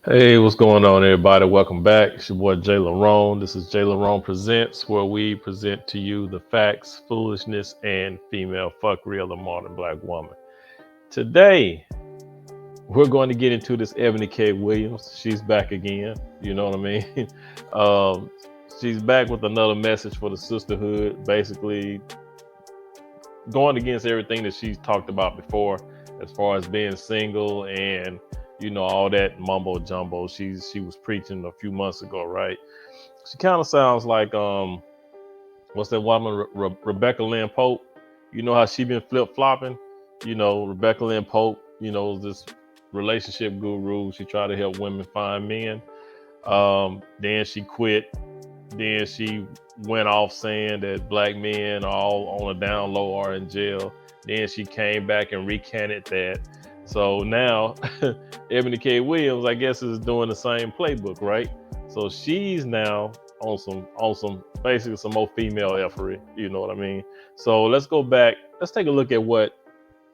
Hey, what's going on, everybody? Welcome back. It's your boy Jay Larone. This is Jay Larone Presents, where we present to you the facts, foolishness, and female fuckery of the modern black woman. Today, we're going to get into this Eboni K. Williams. She's back again. You know what I mean? She's back with another message for the sisterhood, basically going against everything that she's talked about before, as far as being single and all that mumbo jumbo she was preaching a few months ago, right? She kind of sounds like what's that woman, Rebecca Lynn Pope? You know how she been flip flopping? Rebecca Lynn Pope, this relationship guru. She tried to help women find men. Then she quit. Then she went off saying that black men are all on a down low or in jail. Then she came back and recanted that. So now Eboni K. Williams, I guess, is doing the same playbook, right? So she's now on some basically some more female effery, you know what I mean? So let's go back. Let's take a look at what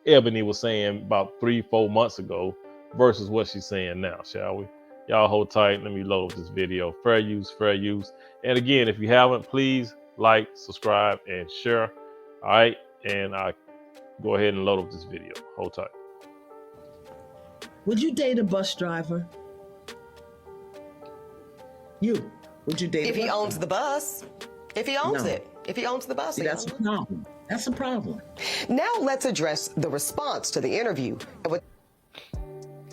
Eboni was saying about 3-4 months ago versus what she's saying now, shall we? Y'all hold tight. Let me load up this video. Fair use, fair use. And again, if you haven't, please like, subscribe, and share. All right. And I go ahead and load up this video. Hold tight. Would you date a bus driver? Would you date if he owns the bus? If he owns it. If he owns the bus. See, that's a problem. That's a problem. Now let's address the response to the interview.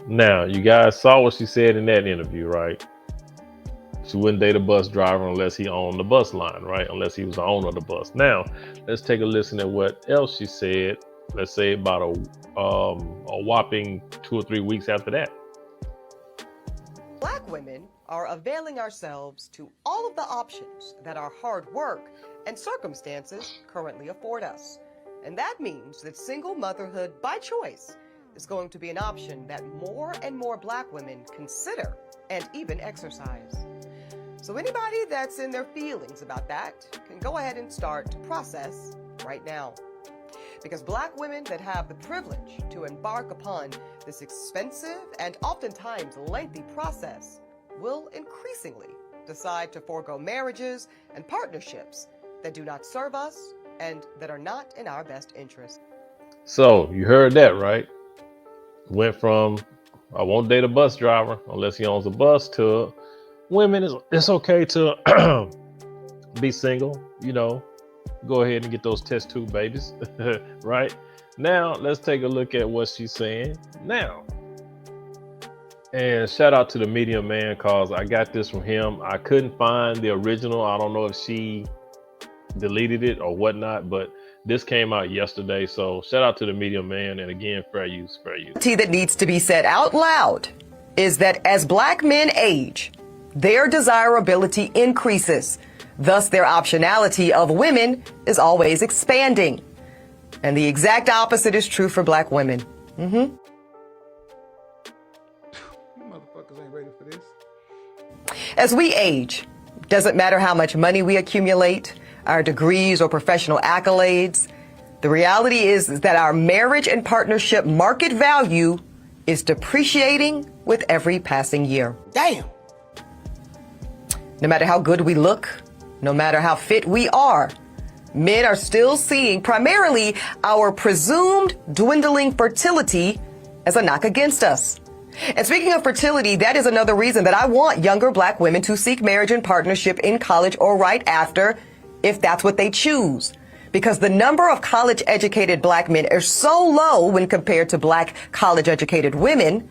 Now, you guys saw what she said in that interview, right? She wouldn't date a bus driver unless he owned the bus line, right? Unless he was the owner of the bus. Now, let's take a listen at what else she said. Let's say about a whopping 2 or 3 weeks after that. Black women are availing ourselves to all of the options that our hard work and circumstances currently afford us. And that means that single motherhood by choice is going to be an option that more and more black women consider and even exercise. So anybody that's in their feelings about that can go ahead and start to process right now. Because black women that have the privilege to embark upon this expensive and oftentimes lengthy process will increasingly decide to forego marriages and partnerships that do not serve us and that are not in our best interest. So you heard that, right? Went from I won't date a bus driver unless he owns a bus to women, it's okay to be single, go ahead and get those test tube babies. Right now, let's take a look at what she's saying now. And shout out to the Medium Man, cause I got this from him. I couldn't find the original. I don't know if she deleted it or whatnot, but this came out yesterday. So shout out to the Medium Man. And again, fair use, fair use. That needs to be said out loud is that as black men age, their desirability increases. Thus, their optionality of women is always expanding. And the exact opposite is true for black women. You motherfuckers ain't ready for this. As we age, doesn't matter how much money we accumulate, our degrees or professional accolades, the reality is that our marriage and partnership market value is depreciating with every passing year. Damn. No matter how good we look, no matter how fit we are, men are still seeing primarily our presumed dwindling fertility as a knock against us. And speaking of fertility, that is another reason that I want younger black women to seek marriage and partnership in college or right after, if that's what they choose. Because the number of college-educated black men is so low when compared to black college-educated women.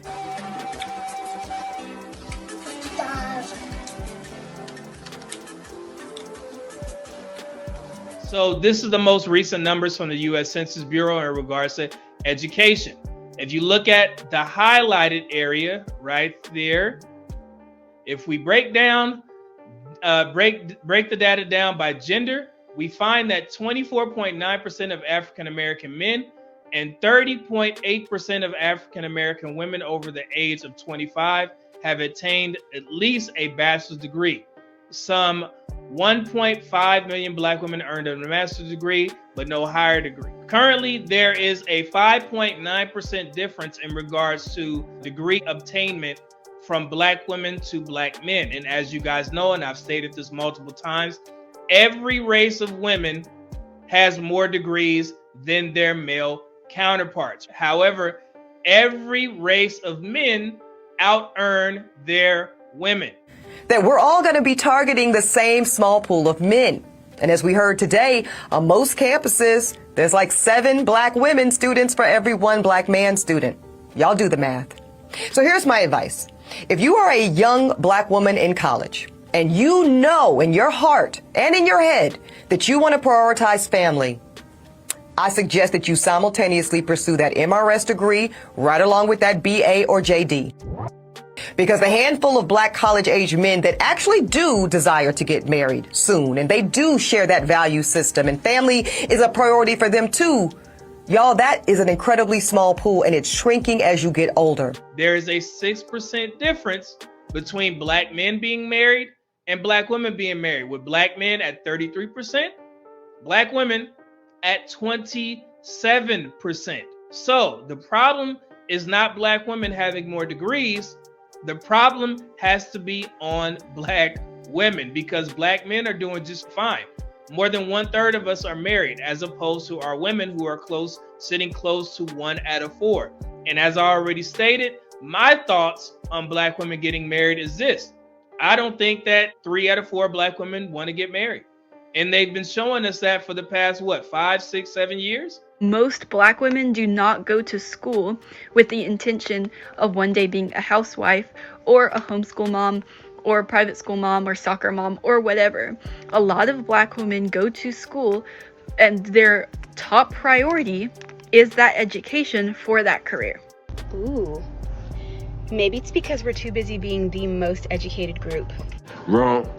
So this is the most recent numbers from the U.S. Census Bureau in regards to education. If you look at the highlighted area right there, if we break down, break the data down by gender, we find that 24.9% of African American men and 30.8% of African American women over the age of 25 have attained at least a bachelor's degree. Some 1.5 million black women earned a master's degree, but no higher degree. Currently, there is a 5.9% difference in regards to degree obtainment from black women to black men. And as you guys know, and I've stated this multiple times, every race of women has more degrees than their male counterparts. However, every race of men out-earn their women. That we're all going to be targeting the same small pool of men. And as we heard today, on most campuses, there's like 7 black women students for every 1 black man student. Y'all do the math. So here's my advice. If you are a young black woman in college, and you know in your heart and in your head that you want to prioritize family, I suggest that you simultaneously pursue that MRS degree right along with that BA or JD. Because the handful of black college-age men that actually do desire to get married soon, and they do share that value system, and family is a priority for them too, y'all, that is an incredibly small pool, and it's shrinking as you get older. There is a 6% difference between black men being married and black women being married, with black men at 33%, black women at 27%. So the problem is not black women having more degrees. The problem has to be on black women, because black men are doing just fine. More than 1/3 of us are married, as opposed to our women who are sitting close to 1 out of 4. And as I already stated, my thoughts on black women getting married is this. I don't think that 3 out of 4 black women want to get married. And they've been showing us that for the past, 5, 6, 7 years? Most black women do not go to school with the intention of one day being a housewife or a homeschool mom or a private school mom or soccer mom or whatever. A lot of black women go to school and their top priority is that education for that career. Ooh. Maybe it's because we're too busy being the most educated group. Wrong.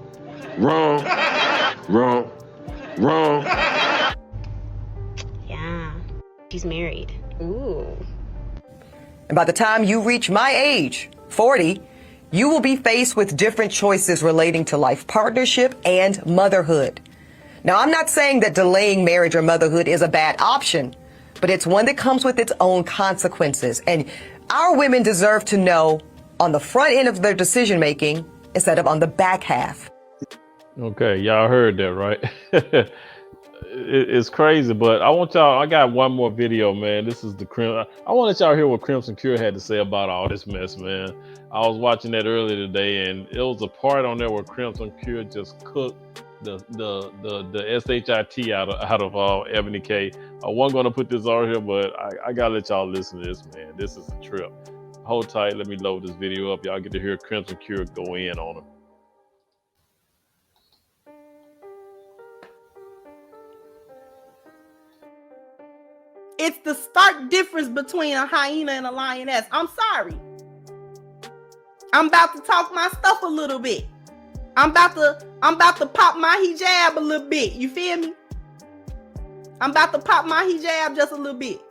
Wrong. Wrong. Wrong. Yeah. She's married. Ooh. And by the time you reach my age, 40, you will be faced with different choices relating to life partnership and motherhood. Now, I'm not saying that delaying marriage or motherhood is a bad option, but it's one that comes with its own consequences. And our women deserve to know on the front end of their decision making instead of on the back half. Okay, y'all heard that, right? It's crazy, but I got one more video, man. This is I want to let y'all hear what Crimson Cure had to say about all this mess, man. I was watching that earlier today, and it was a part on there where Crimson Cure just cooked the SHIT out of Eboni K. I wasn't going to put this on here, but I got to let y'all listen to this, man. This is a trip. Hold tight. Let me load this video up. Y'all get to hear Crimson Cure go in on him. It's the stark difference between a hyena and a lioness. I'm sorry. I'm about to talk my stuff a little bit. I'm about to pop my hijab a little bit. You feel me? I'm about to pop my hijab just a little bit.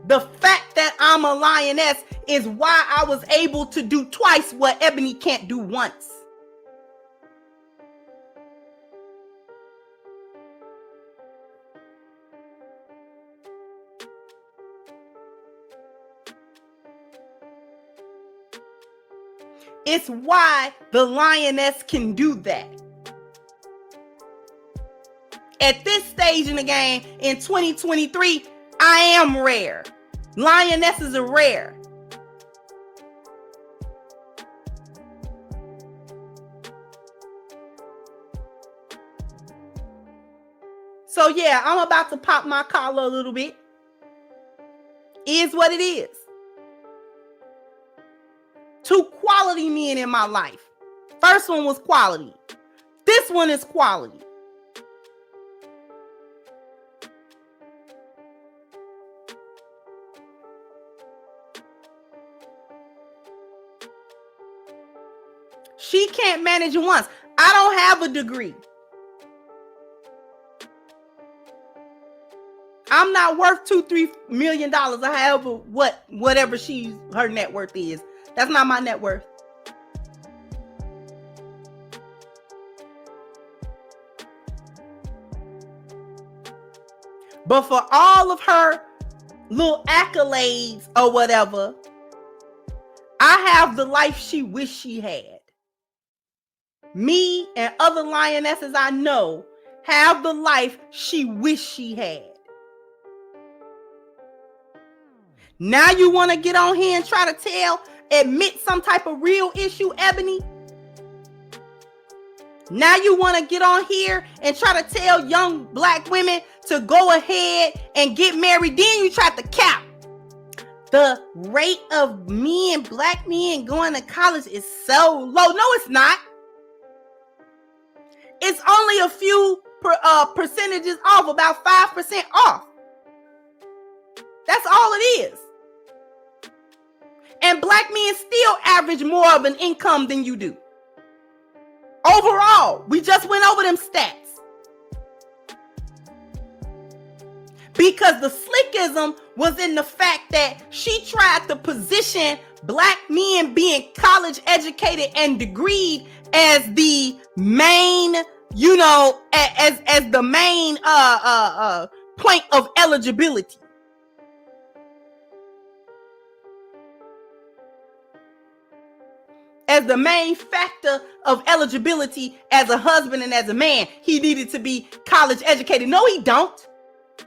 The fact that I'm a lioness is why I was able to do twice what Ebony can't do once. It's why the lioness can do that. At this stage in the game, in 2023, I am rare. Lionesses are rare. So yeah, I'm about to pop my collar a little bit. Is what it is. 2 quality men in my life. First one was quality. This one is quality. She can't manage it once. I don't have a degree. I'm not worth $2-3 million or however whatever her net worth is. That's not my net worth. But for all of her little accolades or whatever, I have the life she wished she had. Me and other lionesses I know have the life she wished she had. Now you want to get on here and try to admit some type of real issue, Ebony? Now you want to get on here and try to tell young black women to go ahead and get married. Then you try to cap. The rate of black men going to college is so low. No, it's not. It's only a few percentages off, about 5% off. That's all it is. And black men still average more of an income than you do. Overall, we just went over them stats. Because the slickism was in the fact that she tried to position black men being college educated and degreed as the main, as the main point of eligibility. As the main factor of eligibility as a husband and as a man, he needed to be college educated. No, he don't.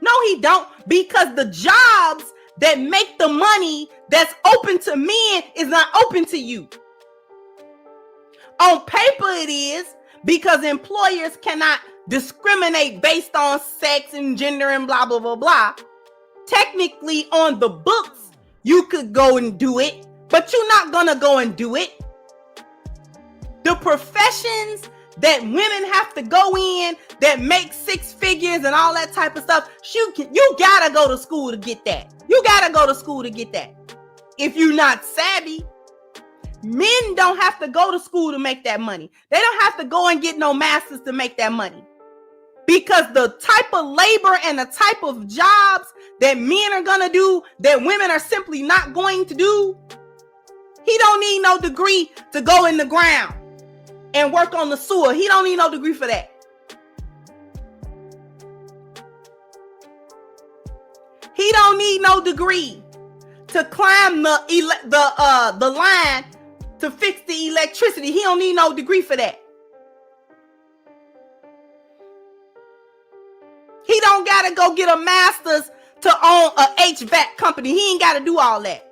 No, he don't. Because the jobs that make the money that's open to men is not open to you. On paper it is, because employers cannot discriminate based on sex and gender and blah, blah, blah, blah. Technically on the books, you could go and do it, but you're not going to go and do it. The professions that women have to go in that make 6 figures and all that type of stuff, you gotta go to school to get that. You gotta go to school to get that. If you're not savvy, men don't have to go to school to make that money. They don't have to go and get no masters to make that money. Because the type of labor and the type of jobs that men are gonna do that women are simply not going to do, he don't need no degree to go in the ground and work on the sewer. He don't need no degree for that. He don't need no degree to climb the line to fix the electricity. He don't need no degree for that. He don't gotta go get a master's to own a HVAC company. He ain't gotta do all that.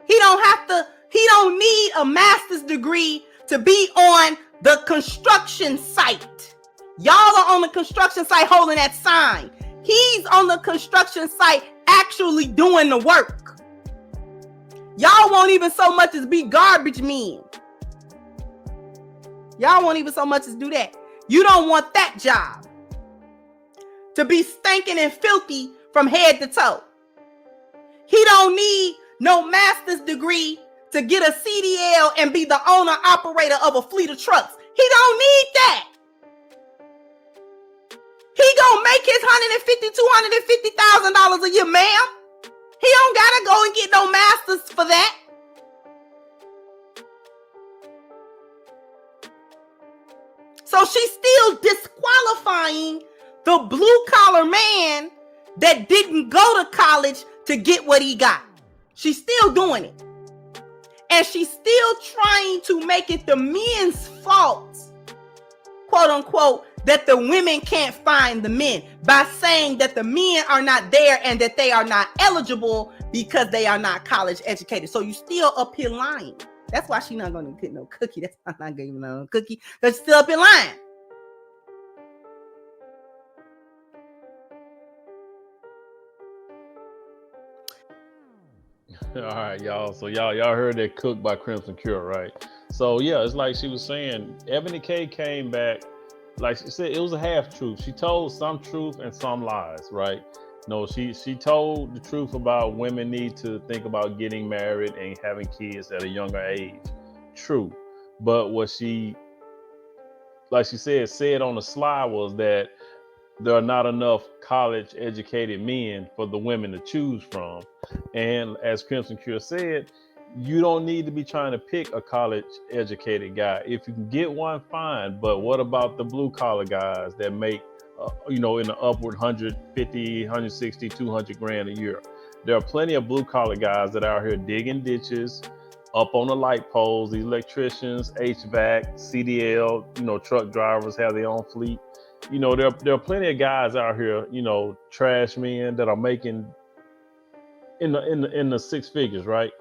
He don't need a master's degree to be on the construction site. Y'all are on the construction site holding that sign. He's on the construction site actually doing the work. Y'all won't even so much as be garbage men. Y'all won't even so much as do that. You don't want that job. To be stinking and filthy from head to toe. He don't need no master's degree to get a CDL and be the owner operator of a fleet of trucks. He don't need that. He gonna make his $150,000 a year, ma'am. He don't gotta go and get no masters for that. So she's still disqualifying the blue collar man that didn't go to college to get what he got. She's still doing it. And she's still trying to make it the men's fault, quote unquote, that the women can't find the men by saying that the men are not there and that they are not eligible because they are not college educated. So you still up here lying. That's why she's not going to get no cookie. That's why I'm not giving no cookie. Because she's still up here lying. All right, y'all. So y'all heard that Cook by Crimson Cure, right? So yeah, it's like she was saying, Eboni K came back, like she said, it was a half truth. She told some truth and some lies, right? No, she told the truth about women need to think about getting married and having kids at a younger age. True. But what she, like she said on the slide was that there are not enough college educated men for the women to choose from. And as Crimson Cure said, you don't need to be trying to pick a college educated guy. If you can get one, fine. But what about the blue collar guys that make, in the upward 150, 160, 200 grand a year? There are plenty of blue collar guys that are out here digging ditches, up on the light poles, these electricians, HVAC, CDL, truck drivers have their own fleet. There are plenty of guys out here, trash men that are making in the six figures, right?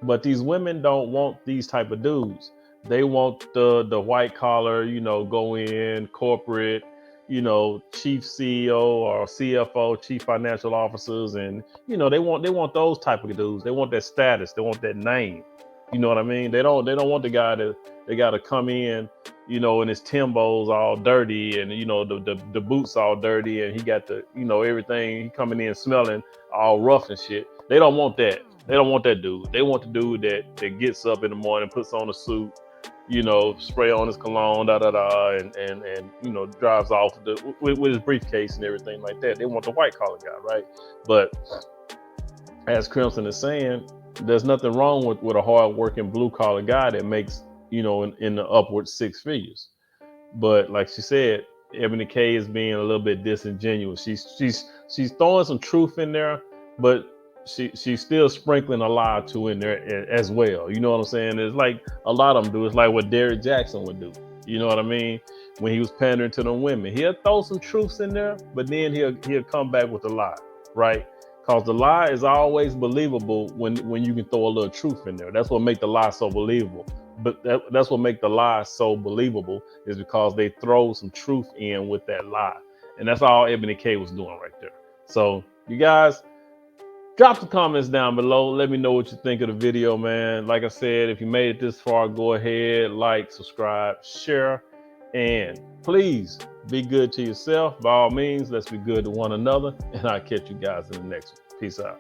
But these women don't want these type of dudes. They want the white collar, go in corporate, chief CEO or CFO, chief financial officers, and they want those type of dudes. They want that status. They want that name. You know what I mean? They don't want the guy that they got to come in, and his Timbos all dirty, and the boots all dirty, and he got the everything. He coming in smelling all rough and shit. They don't want that. They don't want that dude. They want the dude that gets up in the morning, puts on a suit, spray on his cologne, and drives off with his briefcase and everything like that. They want the white collar guy, right? But as Crimson is saying, there's nothing wrong with a hard working blue collar guy that makes, in the upward six figures. But like she said, Eboni K is being a little bit disingenuous. She's throwing some truth in there, but she's still sprinkling a lie or two in there as well. You know what I'm saying? It's like a lot of them do. It's like what Derrick Jackson would do. You know what I mean? When he was pandering to the women, he'll throw some truths in there, but then he'll come back with a lie, right? Because the lie is always believable when you can throw a little truth in there. That's what makes the lie so believable. But that's what makes the lie so believable, is because they throw some truth in with that lie. And that's all Eboni K was doing right there. So you guys, drop the comments down below. Let me know what you think of the video, man. Like I said, if you made it this far, go ahead, like, subscribe, share, and please be good to yourself. By all means, let's be good to one another. And I'll catch you guys in the next one. Peace out.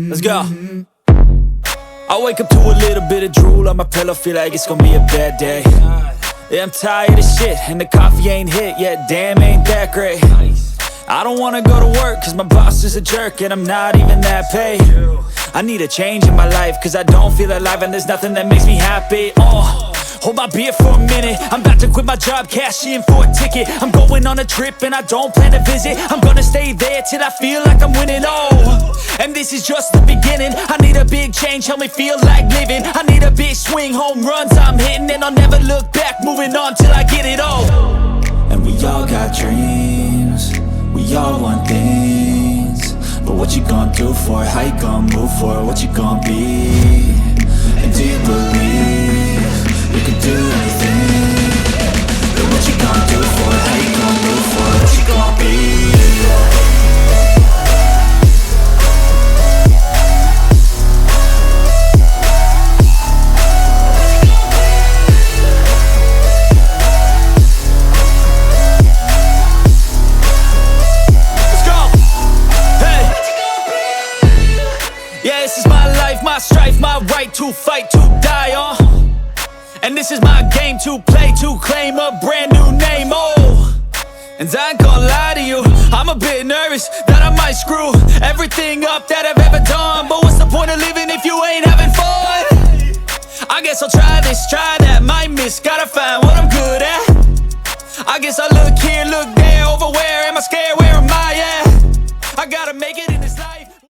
Let's go. I wake up to a little bit of drool on my pillow, feel like it's gonna be a bad day. Yeah, I'm tired of shit, and the coffee ain't hit yet, damn, ain't that great. I don't wanna go to work, cause my boss is a jerk, and I'm not even that paid. I need a change in my life, cause I don't feel alive, and there's nothing that makes me happy. Hold my beer for a minute, I'm about to quit my job, cash in for a ticket. I'm going on a trip and I don't plan to visit. I'm gonna stay there till I feel like I'm winning, and this is just the beginning. I need a big change, help me feel like living. I need a big swing, home runs I'm hitting, and I'll never look back, moving on till I get it all. And we all got dreams, we all want things, but what you gonna do for it? How you gonna move for it? What you gonna be? And do you believe you can do anything? But what you gonna do for it? How you gonna move for it? What you gonna be? This is my game to play, to claim a brand new name, oh. And I ain't gonna lie to you, I'm a bit nervous that I might screw everything up that I've ever done. But what's the point of living if you ain't having fun? I guess I'll try this, try that, might miss, gotta find what I'm good at. I guess I look here, look there, over where am I scared, where am I at? I gotta make it